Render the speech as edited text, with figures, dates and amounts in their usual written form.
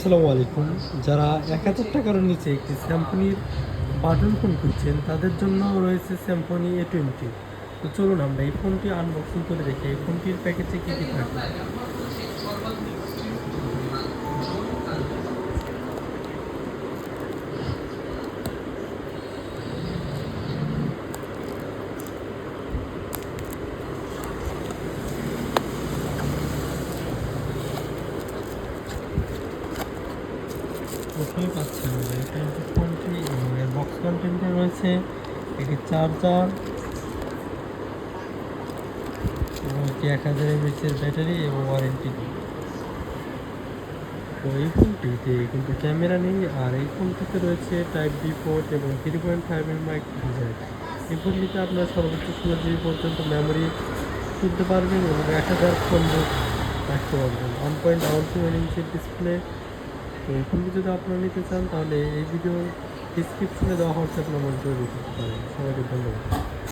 আসসালামু আলাইকুম। যারা ১,০০০ টাকার নিচে একটি স্যামসংয়ের বাটন ফোন খুঁজছেন তাদের জন্য রয়েছে স্যামসং A20। তো চলুন আমরা এই ফোনটি আনবক্সিং করে দেখি এই ফোনটির প্যাকেজে কী কী থাকে। প্রথমেই পাচ্ছেন যে এই ফোনটি এবং এর বক্স কন্টেন্টে রয়েছে একটি চার্জার এবং একটি ১,০০০ mAh ব্যাটারি এবং ওয়ারেন্টি। তো এই ফোনটিতে কিন্তু ক্যামেরা নেই, আর এই ফোনটিতে রয়েছে টাইপ বি পোর্ট এবং 3.5 মাইক জ্যাক। এই ফোনটিতে আপনার সর্বোচ্চ 16 GB পর্যন্ত মেমোরি তুলতে পারবেন এবং ১,০০০ ফোন বুক রাখতে পারবেন। 1.77 ইঞ্চির ডিসপ্লে। তো এই ফোনটি যদি আপনারা নিতে চান তাহলে এই ভিডিও ডিসক্রিপশনে দেওয়া হোয়াটসঅ্যাপ নম্বর যোগাযোগ করতে পারেন। সবাইকে ধন্যবাদ।